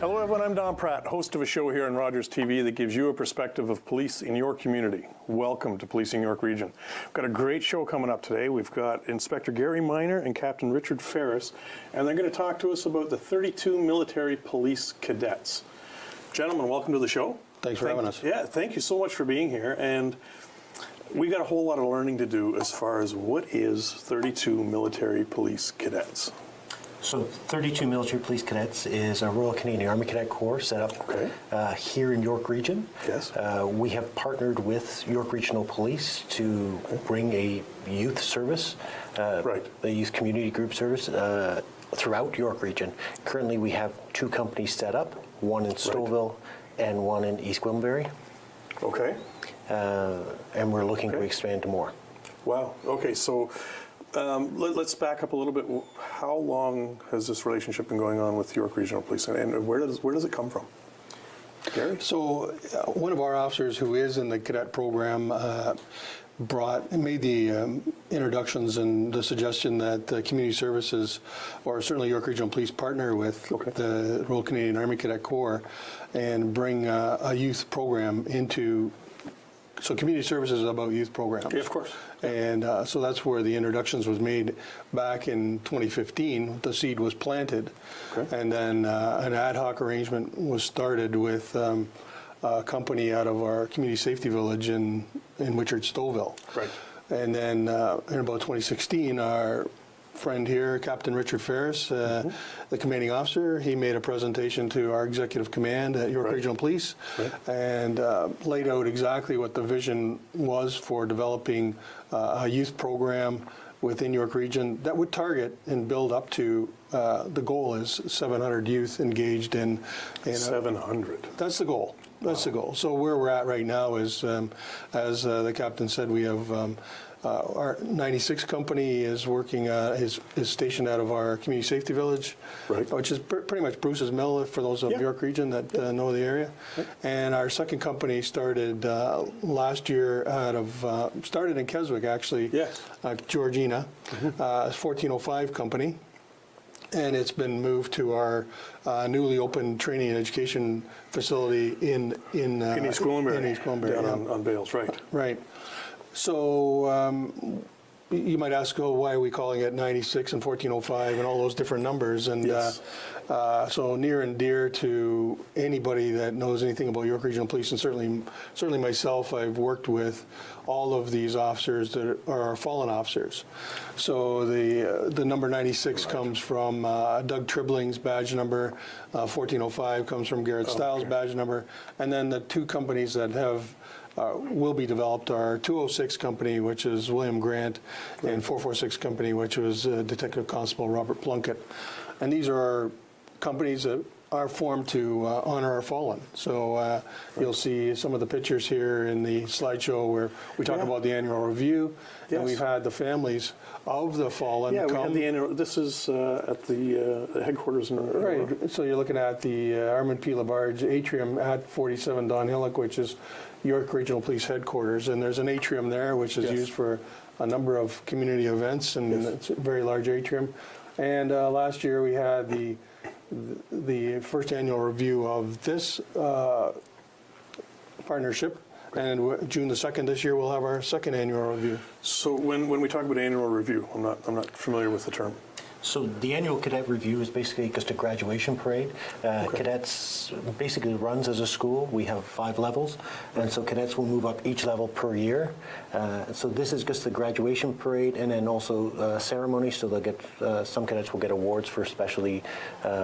Hello everyone, I'm Don Pratt, host of a show here on Rogers TV that gives you a perspective of police in your community. Welcome to Policing York Region. We've got a great show coming up today. We've got Inspector Gary Miner and Captain Richard Ferris, and they're going to talk to us about the 32 military police cadets. Gentlemen, welcome to the show. Thanks for having us. Yeah, thank you so much for being here. And we got a whole lot of learning to do as far as what is 32 military police cadets. So 32 military police cadets is a Royal Canadian Army Cadet Corps set up here in York Region. Yes. We have partnered with York Regional Police to bring a youth service, the youth community group service throughout York Region. Currently we have 2 companies set up, one in Stouffville and one in East Gwillimbury. Okay. And we're looking to expand to more. Wow. Okay, so let's back up a little bit. How long has this relationship been going on with York Regional Police, and where does it come from? Gary? So one of our officers who is in the cadet program made the introductions and the suggestion that community services, or certainly York Regional Police, partner with the Royal Canadian Army Cadet Corps and bring a youth program into. So community services is about youth programs. Yeah, of course. And so that's where the introductions was made back in 2015. The seed was planted. Okay. And then an ad hoc arrangement was started with a company out of our community safety village in Witchard Stouffville. Right. And then in about 2016, our friend here, Captain Richard Ferris, the commanding officer, he made a presentation to our executive command at York Regional Police and laid out exactly what the vision was for developing a youth program within York Region that would target and build up to, the goal is 700 youth engaged in 700. That's the goal. That's the goal. So where we're at right now is, as the captain said, we have our 96 company is working, is stationed out of our community safety village, which is pretty much Bruce's Mill for those of York Region that know the area. And our second company started last year started in Keswick actually, Georgina, 1405 company. And it's been moved to our newly opened training and education facility in East Gwillimbury. Down on Bales, Right. So you might ask, why are we calling it 96 and 1405 and all those different numbers? And so near and dear to anybody that knows anything about York Regional Police, and certainly myself, I've worked with all of these officers that are fallen officers. So the number 96 comes from Doug Tribling's badge number, 1405 comes from Garrett Stiles' badge number, and then the 2 companies that will be developed are 206 company, which is William Grant, and 446 company, which was Detective Constable Robert Plunkett. And these are companies that are formed to honor our fallen. So you'll see some of the pictures here in the slideshow where we talk about the annual review, and we've had the families of the fallen come. We had the annual, this is at the headquarters. So you're looking at the Armand P. Labarge atrium at 47 Don Hillock, which is York Regional Police headquarters, and there's an atrium there which is used for a number of community events, and it's a very large atrium. And last year we had the first annual review of this partnership, and June the 2nd this year we'll have our second annual review. So when we talk about annual review, I'm not familiar with the term. So the annual cadet review is basically just a graduation parade. Cadets basically runs as a school. We have 5 levels, and so cadets will move up each level per year. So this is just the graduation parade, and then also ceremony. So they'll get some cadets will get awards for specialty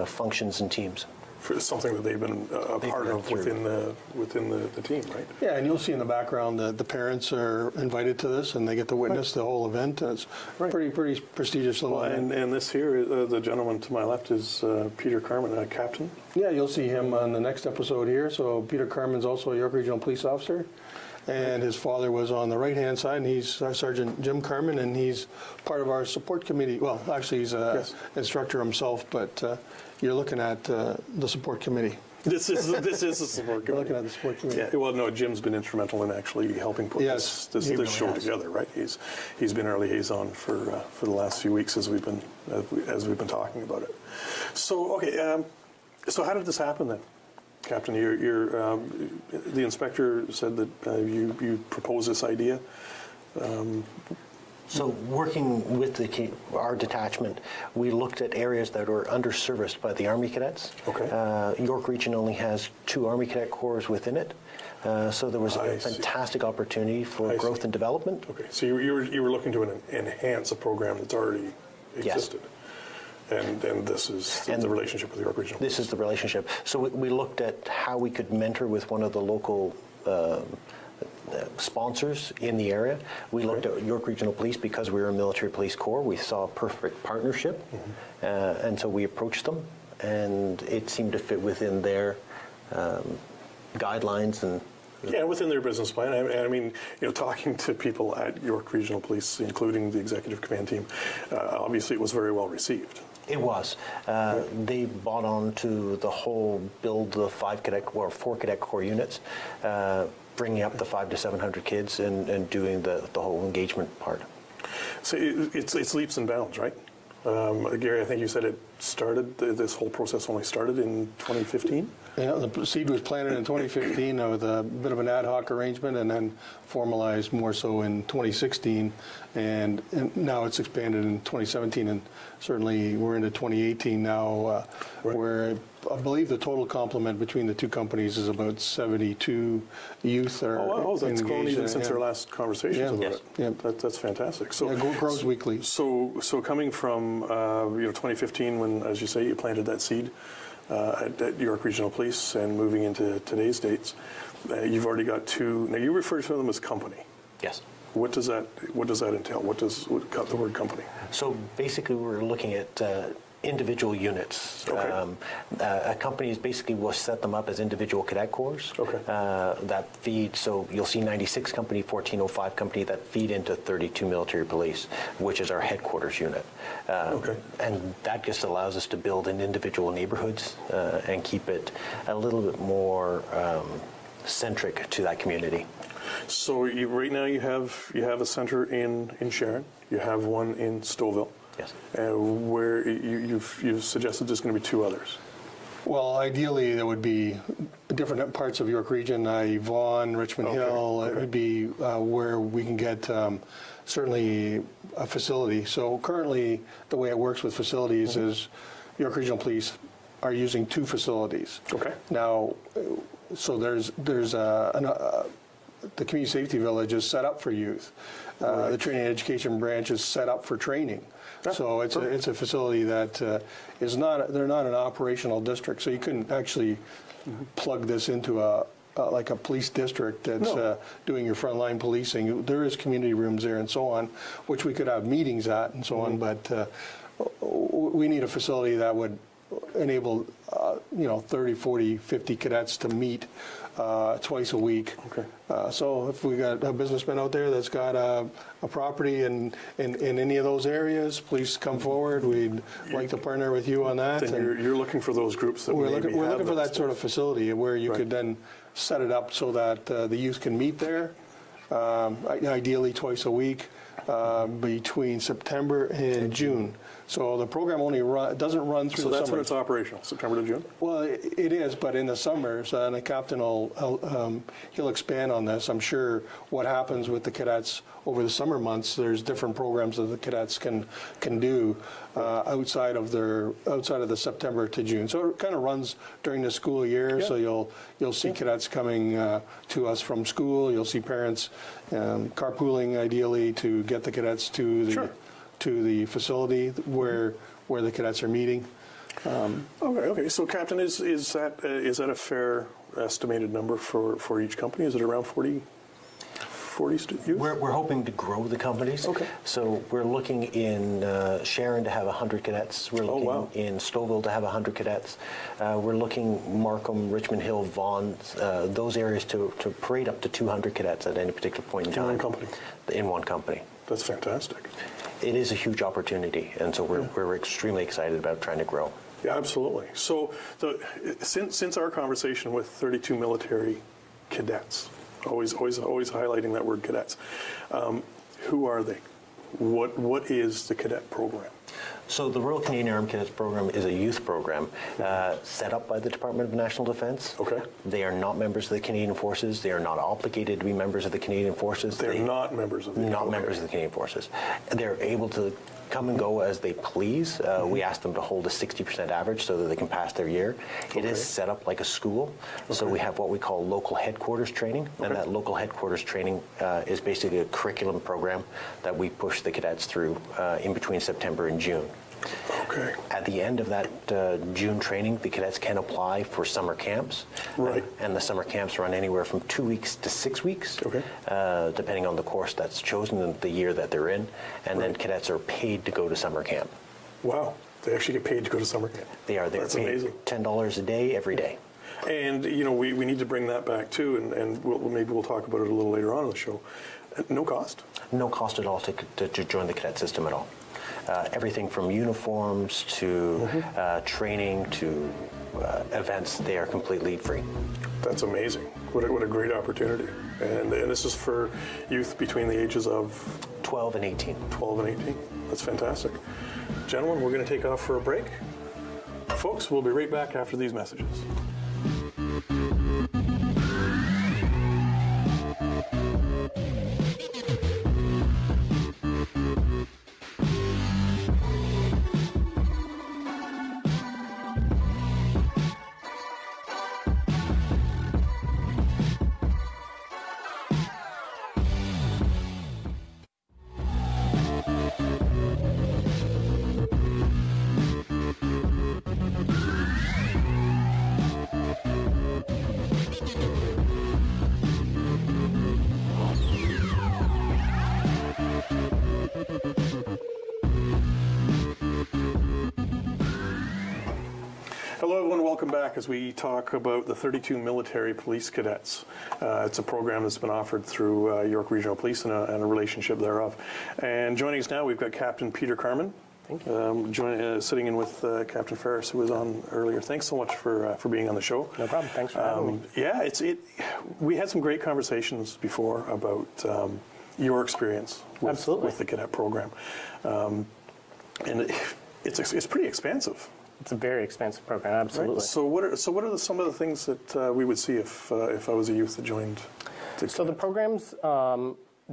functions and teams. For something that they've been a part of within the team, right? Yeah, and you'll see in the background that the parents are invited to this, and they get to witness the whole event. It's pretty prestigious little event. And this here, the gentleman to my left is Peter Carman, captain. Yeah, you'll see him on the next episode here. So Peter Carman's also a York Regional Police officer, and his father was on the right-hand side, and he's Sergeant Jim Carman, and he's part of our support committee. Well, actually, he's an instructor himself, but you're looking at the support committee. This is the support committee. We're looking at the support committee. Yeah, well, no, Jim's been instrumental in actually helping put this really show together, right? He's been our liaison for the last few weeks as we've been talking about it. So, okay, So how did this happen then, Captain? The inspector said that you proposed this idea. So working with our detachment, we looked at areas that were underserviced by the Army cadets. Okay. York Region only has 2 Army Cadet Corps within it. So there was a fantastic opportunity for growth and development. Okay, so you were looking to enhance a program that's already existed. Yes. And this is the relationship with the York Regional Police. This is the relationship. So we looked at how we could mentor with one of the local sponsors in the area. We looked at York Regional Police because we were a military police corps. We saw a perfect partnership, and so we approached them, and it seemed to fit within their guidelines and. Yeah, within their business plan. I mean, talking to people at York Regional Police, including the executive command team, obviously it was very well received. It was. They bought on to the whole build the 4 Cadet Corps units, bringing up the 500 to 700 kids and doing the whole engagement part. So it's leaps and bounds, right? Gary, I think you said this whole process only started in 2015? Yeah, the seed was planted in 2015 with a bit of an ad hoc arrangement and then formalized more so in 2016. And now it's expanded in 2017, and certainly we're into 2018 now, where I believe the total complement between the two companies is about 72 youth are that's grown even since our last conversations about it. Yeah. That's fantastic. So it grows weekly. So coming from 2015, when, as you say, you planted that seed at York Regional Police, and moving into today's dates, you've already got 2. Now you refer to them as company. Yes. What does that entail? What the word company? So basically, we're looking at individual units. Okay. A company is basically, we'll set them up as individual cadet corps. Okay. That feed, so you'll see 96 company, 1405 company that feed into 32 military police, which is our headquarters unit. Okay. And that just allows us to build in individual neighborhoods and keep it a little bit more centric to that community. So right now you have a center in Sharon. You have one in Stouffville. Yes. Where you've suggested there's going to be 2 others. Well, ideally there would be different parts of York Region, Vaughan, Richmond Hill. It would be where we can get certainly a facility. So currently the way it works with facilities is York Regional Police are using 2 facilities. Okay. Now, so there's the Community Safety Village is set up for youth. The Training and Education Branch is set up for training. So it's a facility that is not, they're not an operational district, so you couldn't actually plug this into like a police district that's doing your frontline policing. There is community rooms there and so on, which we could have meetings at and so on, but we need a facility that would enable 30, 40, 50 cadets to meet twice a week. Okay. So if we got a businessman out there that's got a property in any of those areas, please come forward. We'd like to partner with you on that. Then you're looking for those groups that we're looking for that sort of facility where you could then set it up so that the youth can meet there, ideally twice a week, between September and June. So the program only doesn't run through the summer. So that's when it's operational, September to June? Well, it is, but in the summers, and the captain he'll expand on this. I'm sure what happens with the cadets over the summer months, there's different programs that the cadets can do outside of the September to June. So it kind of runs during the school year. Yeah. So you'll see cadets coming to us from school. You'll see parents carpooling ideally to get the cadets to the the facility where the cadets are meeting. Okay. So, Captain, is that a fair estimated number for each company? Is it around 40 youth? We're hoping to grow the companies. Okay. So we're looking in Sharon to have 100 cadets. We're looking in Stouffville to have 100 cadets. We're looking Markham, Richmond Hill, Vaughan, those areas to parade up to 200 cadets at any particular point in time. In one company? In one company. That's fantastic. It is a huge opportunity, and so we're extremely excited about trying to grow. Yeah, absolutely. So since our conversation with 32 military cadets, always highlighting that word cadets, who are they? What is the cadet program? So the Royal Canadian Armed Cadets program is a youth program set up by the Department of National Defence. Okay. They are not members of the Canadian Forces. They are not obligated to be members of the Canadian Forces. They're not members of the members of the Canadian Forces. They're able to come and go as they please. We ask them to hold a 60% average so that they can pass their year. It is set up like a school. So we have what we call local headquarters training, and that local headquarters training is basically a curriculum program that we push the cadets through in between September and June. Okay. At the end of that June training, the cadets can apply for summer camps. Right. And the summer camps run anywhere from 2 weeks to 6 weeks, depending on the course that's chosen and the year that they're in. And then cadets are paid to go to summer camp. Wow. They actually get paid to go to summer camp. They are. They're That's paid amazing. $10 a day, every day. And, you know, we need to bring that back too, and maybe we'll talk about it a little later on in the show. No cost? No cost at all to join the cadet system at all. Everything from uniforms to training to events, they are completely free. That's amazing. What a great opportunity. And this is for youth between the ages of 12 and 18. 12 and 18. That's fantastic. Gentlemen, we're going to take off for a break. Folks, we'll be right back after these messages. Hello everyone, welcome back as we talk about the 32 military police cadets. It's a program that's been offered through York Regional Police and a relationship thereof. And joining us now, we've got Captain Peter Carman. Thank you. Sitting in with Captain Ferris, who was on earlier. Thanks so much for being on the show. No problem. Thanks for having me. Yeah, we had some great conversations before about your experience with the cadet program. And it's pretty expansive. It's a very expensive program, absolutely. Right. So what are some of the things that we would see if I was a youth that joined? So the program's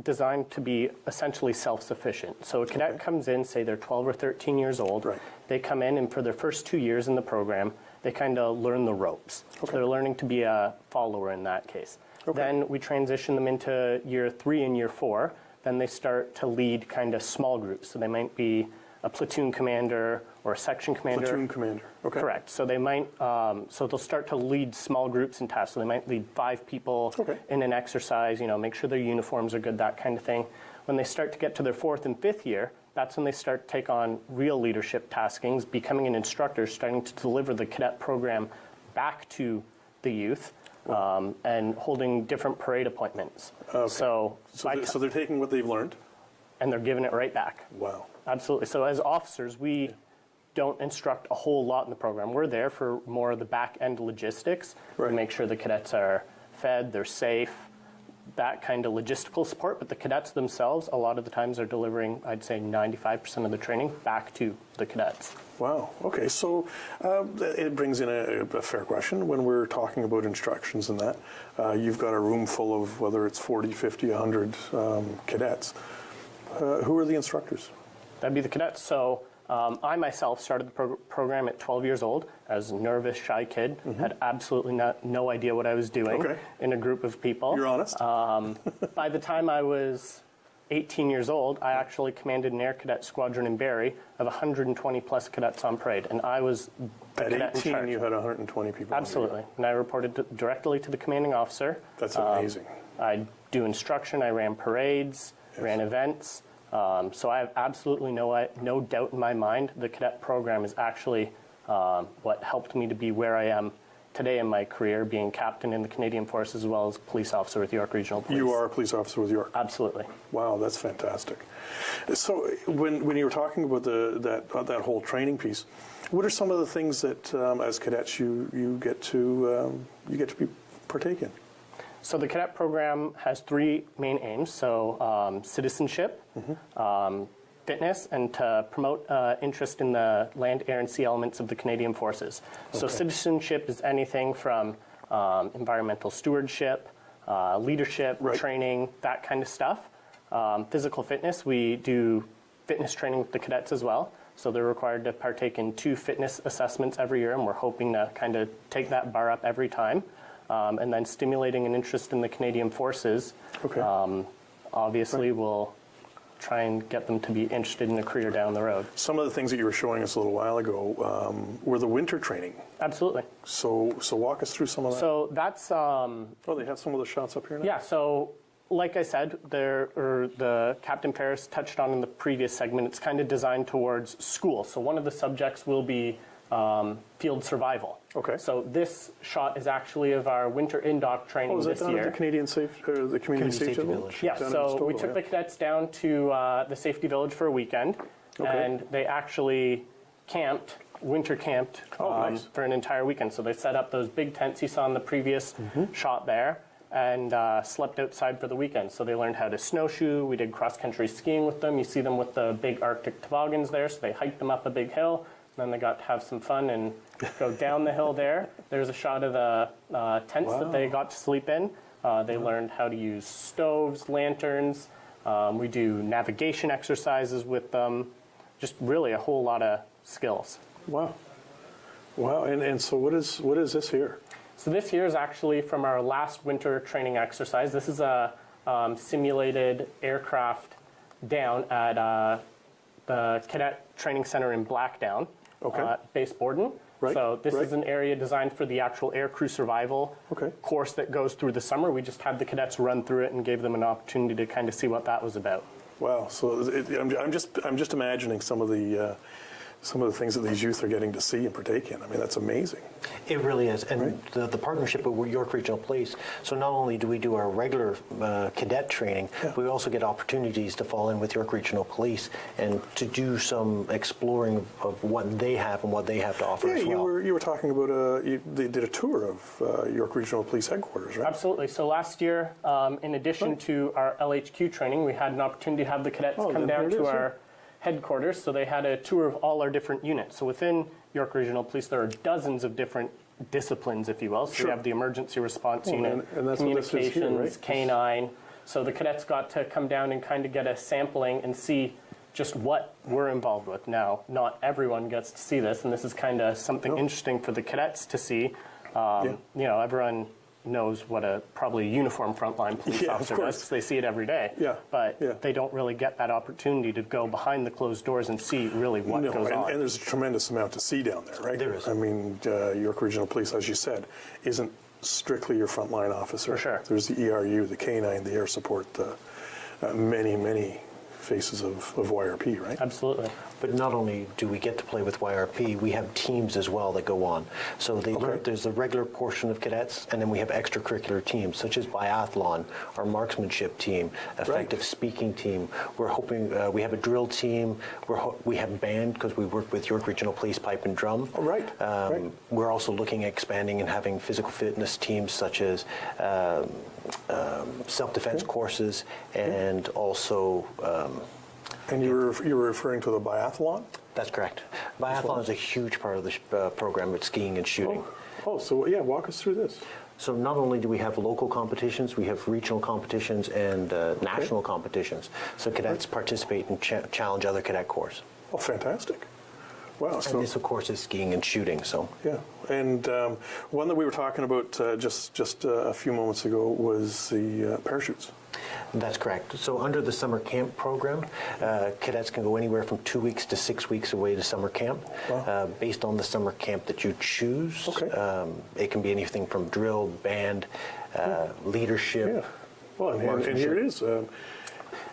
designed to be essentially self-sufficient. So a cadet comes in, say they're 12 or 13 years old. Right. They come in, and for their first 2 years in the program, they kind of learn the ropes. Okay. So they're learning to be a follower in that case. Okay. Then we transition them into year 3 and year 4. Then they start to lead kind of small groups. So they might be a platoon commander or a section commander. Platoon commander, okay. Correct. So they might, so they'll start to lead small groups in tasks. So they might lead 5 people in an exercise, make sure their uniforms are good, that kind of thing. When they start to get to their 4th and 5th year, that's when they start to take on real leadership taskings, becoming an instructor, starting to deliver the cadet program back to the youth, and holding different parade appointments. Okay. So they're taking what they've learned? And they're giving it right back. Wow. Absolutely. So as officers, we don't instruct a whole lot in the program. We're there for more of the back-end logistics to make sure the cadets are fed, they're safe, that kind of logistical support. But the cadets themselves, a lot of the times, are delivering, I'd say, 95% of the training back to the cadets. Wow. Okay. So it brings in a fair question when we're talking about instructions and that. You've got a room full of whether it's 40, 50, 100 cadets. Who are the instructors? That'd be the cadets. So I myself started the program at 12 years old as a nervous, shy kid. Had absolutely no idea what I was doing in a group of people. You're honest? By the time I was 18 years old, I actually commanded an air cadet squadron in Barrie of 120 plus cadets on parade, and I was the cadet in charge. At 18, you had 120 people. Absolutely, and I reported directly to the commanding officer. That's amazing. I do instruction. I ran parades, ran events. So I have absolutely no doubt in my mind the cadet program is actually what helped me to be where I am today in my career, being captain in the Canadian Force as well as police officer with York Regional Police. You are a police officer with York? Absolutely. Wow, that's fantastic. So when you were talking about that whole training piece, what are some of the things that as cadets you get to partake in? So the cadet program has 3 main aims. So citizenship, fitness and to promote interest in the land, air, and sea elements of the Canadian Forces. So citizenship is anything from environmental stewardship, leadership, training, that kind of stuff. Physical fitness, we do fitness training with the cadets as well. So they're required to partake in 2 fitness assessments every year, and we're hoping to kind of take that bar up every time. And then stimulating an interest in the Canadian Forces. Obviously, we'll try and get them to be interested in a career down the road. Some of the things that you were showing us a little while ago were the winter training. Absolutely. So walk us through some of that. So that's... oh, they have some of the shots up here now? Yeah, so like I said, the Captain Paris touched on in the previous segment, it's kind of designed towards school. So one of the subjects will be field survival. Okay. So this shot is actually of our winter in-dock training this year. Oh, is that down at the Canadian the Community Safety Village? Yeah, so we took the cadets down to the Safety Village for a weekend, and they actually winter camped for an entire weekend. So they set up those big tents you saw in the previous shot there, and slept outside for the weekend. So they learned how to snowshoe. We did cross-country skiing with them. You see them with the big Arctic toboggans there, so they hiked them up a big hill. Then they got to have some fun and go down the hill there. There's a shot of the tents that they got to sleep in. They learned how to use stoves, lanterns. We do navigation exercises with them. Just really a whole lot of skills. Wow. Wow. And so what is this here? So this here is actually from our last winter training exercise. This is a simulated aircraft down at the Cadet Training Center in Blackdown. Base Borden. So this is an area designed for the actual aircrew survival course that goes through the summer. We just had the cadets run through it and gave them an opportunity to kind of see what that was about. Wow. So I'm just imagining some of the things that these youth are getting to see and partake in. I mean, that's amazing. It really is. And the partnership with York Regional Police, so not only do we do our regular cadet training, we also get opportunities to fall in with York Regional Police and to do some exploring of what they have and what they have to offer as well. You were talking about, they did a tour of York Regional Police headquarters, right? Absolutely. So last year, in addition to our LHQ training, we had an opportunity to have the cadets come down to our headquarters, so they had a tour of all our different units. So within York Regional Police, there are dozens of different disciplines, if you will. So we have the emergency response unit, and that's communications, here, right? K9. So the cadets got to come down and kind of get a sampling and see just what we're involved with. Now, not everyone gets to see this, and this is kind of something interesting for the cadets to see. You know, everyone knows what a probably uniformed frontline police officer does because they see it every day. But they don't really get that opportunity to go behind the closed doors and see really what goes on. And there's a tremendous amount to see down there, right? There is. I mean, York Regional Police, as you said, isn't strictly your frontline officer. For sure. There's the ERU, the K9, the air support, many faces of YRP, right? Absolutely. But not only do we get to play with YRP, we have teams as well that go on. So they learn, there's a regular portion of cadets, and then we have extracurricular teams, such as biathlon, our marksmanship team, effective speaking team. We're hoping, we have a drill team. We have band, because we work with York Regional Police Pipe and Drum. We're also looking at expanding and having physical fitness teams, such as self-defense courses, and also... and you were referring to the biathlon? That's correct. Biathlon is a huge part of the program with skiing and shooting. So yeah, walk us through this. So not only do we have local competitions, we have regional competitions and national competitions. So cadets participate and challenge other cadet corps. Oh, fantastic. Wow. And this, of course, is skiing and shooting. So yeah, and one that we were talking about just a few moments ago was the parachutes. That's correct. So under the summer camp program, cadets can go anywhere from 2 weeks to 6 weeks away to summer camp. Based on the summer camp that you choose, it can be anything from drill, band, leadership. Well, and here it is.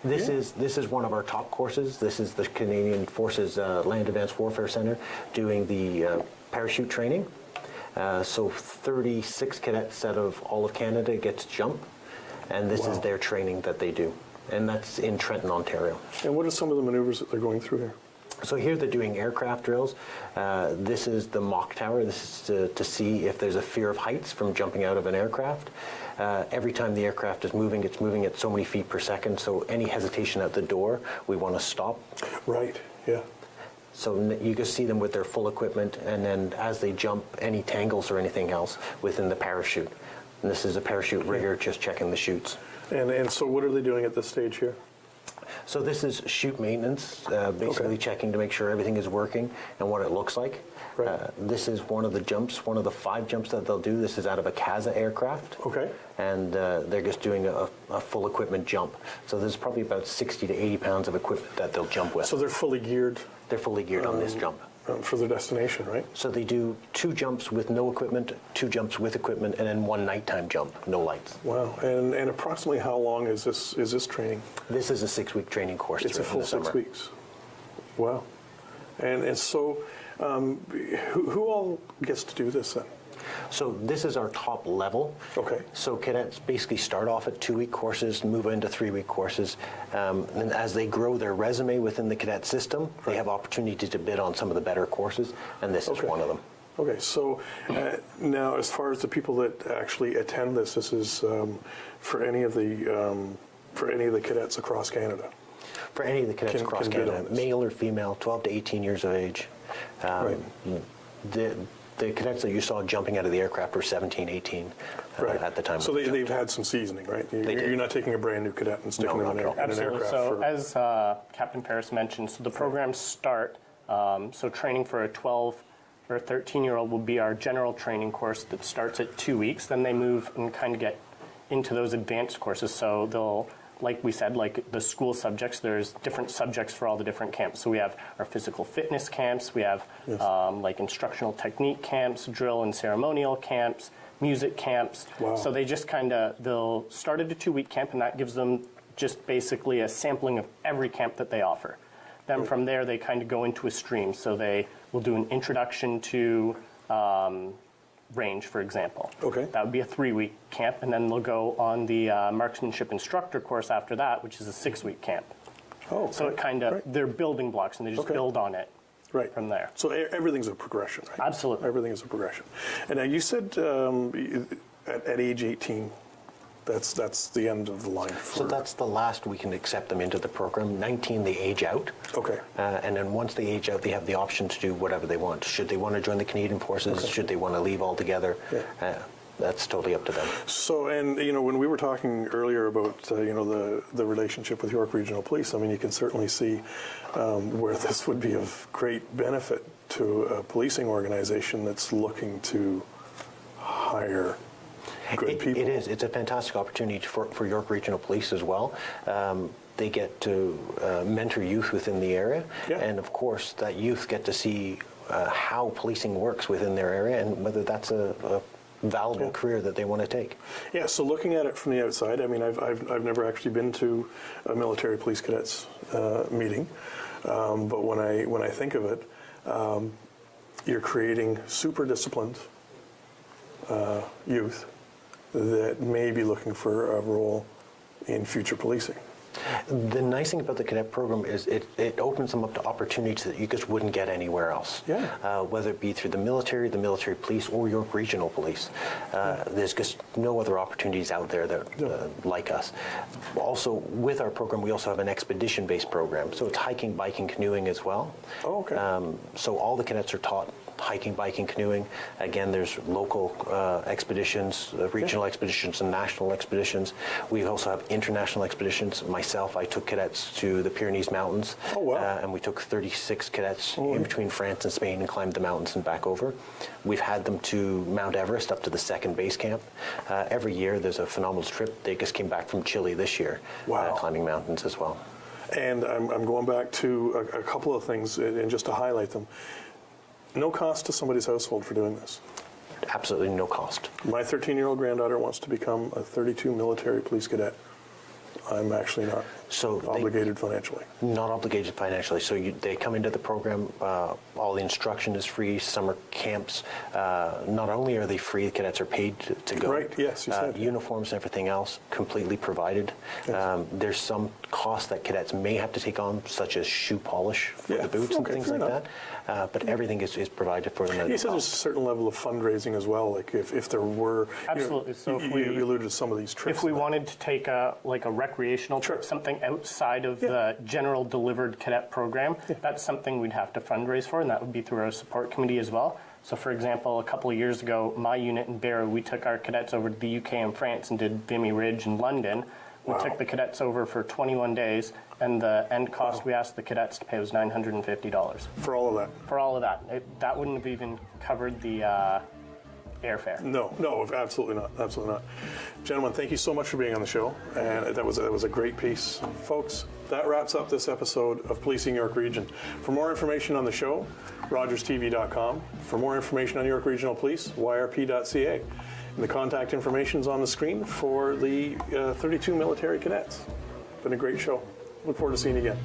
This is one of our top courses. This is the Canadian Forces Land Advanced Warfare Center doing the parachute training. So 36 cadets out of all of Canada get to jump. And this is their training that they do. And that's in Trenton, Ontario. And what are some of the maneuvers that they're going through here? So here they're doing aircraft drills. This is the mock tower. This is to see if there's a fear of heights from jumping out of an aircraft. Every time the aircraft is moving, it's moving at so many feet per second, so any hesitation at the door, we want to stop. Right, yeah. So you just see them with their full equipment, and then as they jump, any tangles or anything else within the parachute. And this is a parachute rigger just checking the chutes. And so what are they doing at this stage here? So this is chute maintenance, basically checking to make sure everything is working and what it looks like. Right. This is one of the jumps, one of the 5 jumps that they'll do. This is out of a CASA aircraft. Okay. And they're just doing a full equipment jump. So there's probably about 60 to 80 pounds of equipment that they'll jump with. So they're fully geared? They're fully geared on this jump. For their destination, right? So they do 2 jumps with no equipment, 2 jumps with equipment, and then 1 nighttime jump, no lights. Wow. And approximately how long is this training? This is a 6-week training course. It's a full 6 weeks. Wow. And so who all gets to do this then? So this is our top level. Okay. So cadets basically start off at 2-week courses, move into 3-week courses, and as they grow their resume within the cadet system, they have opportunity to bid on some of the better courses, and this is one of them. Okay, so now as far as the people that actually attend this is for any of the cadets across Canada. For any of the cadets across Canada, male or female, 12 to 18 years of age. Right. The cadets that you saw jumping out of the aircraft were 17, 18 at the time. So they've had some seasoning, right? You're not taking a brand new cadet and sticking them in an aircraft. So as Captain Paris mentioned, so the programs start, so training for a 12 or 13-year-old will be our general training course that starts at 2 weeks. Then they move and kind of get into those advanced courses. So they'll, like we said, like the school subjects, there's different subjects for all the different camps. So we have our physical fitness camps, we have like instructional technique camps, drill and ceremonial camps, music camps. Wow. So they just they'll start at a 2-week camp, and that gives them just basically a sampling of every camp that they offer. Then from there, they kind of go into a stream. So they will do an introduction to range, for example. Okay. That would be a 3-week camp, and then they'll go on the marksmanship instructor course after that, which is a 6-week camp. Oh, okay. So it kind of, they're building blocks, and they just build on it from there. So everything's a progression, right? Absolutely. Everything is a progression. And now you said at age 18, that's the end of the line. So that's the last we can accept them into the program. 19, they age out. Okay. And then once they age out, they have the option to do whatever they want. Should they want to join the Canadian Forces? Should they want to leave altogether? Yeah. That's totally up to them. So, and when we were talking earlier about the relationship with York Regional Police, I mean, you can certainly see where this would be of great benefit to a policing organization that's looking to hire good people. It is. It's a fantastic opportunity for York Regional Police as well. They get to mentor youth within the area, and of course, that youth get to see how policing works within their area and whether that's a valuable career that they want to take. Yeah. So looking at it from the outside, I mean, I've never actually been to a military police cadets meeting, but when I think of it, you're creating super disciplined youth that may be looking for a role in future policing. The nice thing about the cadet program is it opens them up to opportunities that you just wouldn't get anywhere else. Yeah. Whether it be through the military police, or York Regional Police. There's just no other opportunities out there that like us. Also, with our program, we also have an expedition-based program. So it's hiking, biking, canoeing as well. Oh, okay. So all the cadets are taught hiking, biking, canoeing. Again, there's local expeditions, regional expeditions, and national expeditions. We also have international expeditions. Myself, I took cadets to the Pyrenees Mountains. Oh, wow. And we took 36 cadets in between France and Spain and climbed the mountains and back over. We've had them to Mount Everest, up to the 2nd base camp. Every year, there's a phenomenal trip. They just came back from Chile this year, climbing mountains as well. And I'm going back to a couple of things, and just to highlight them. No cost to somebody's household for doing this. Absolutely no cost. My 13-year-old granddaughter wants to become a 32 military police cadet. I'm actually not So obligated financially. Not obligated financially. So they come into the program, all the instruction is free, summer camps. Not only are they free, the cadets are paid to go. Right, yes, you said. Uniforms and everything else completely provided. Yes. There's some costs that cadets may have to take on, such as shoe polish for the boots and things like that. But everything is provided for them. You said there's a certain level of fundraising as well, like if there were... Absolutely. So if you alluded to some of these trips. If we wanted to take a recreational trip, something outside of the general delivered cadet program, that's something we'd have to fundraise for, and that would be through our support committee as well. So for example, a couple of years ago, my unit in Barrow, we took our cadets over to the UK and France and did Vimy Ridge in London. We took the cadets over for 21 days, and the end cost we asked the cadets to pay was $950. For all of that? For all of that. That wouldn't have even covered the airfare. No, absolutely not. Absolutely not. Gentlemen, thank you so much for being on the show, and that was a great piece. Folks, that wraps up this episode of Policing York Region. For more information on the show, rogerstv.com. For more information on York Regional Police, yrp.ca. And the contact information is on the screen for the 32 military cadets. Been a great show. Look forward to seeing you again.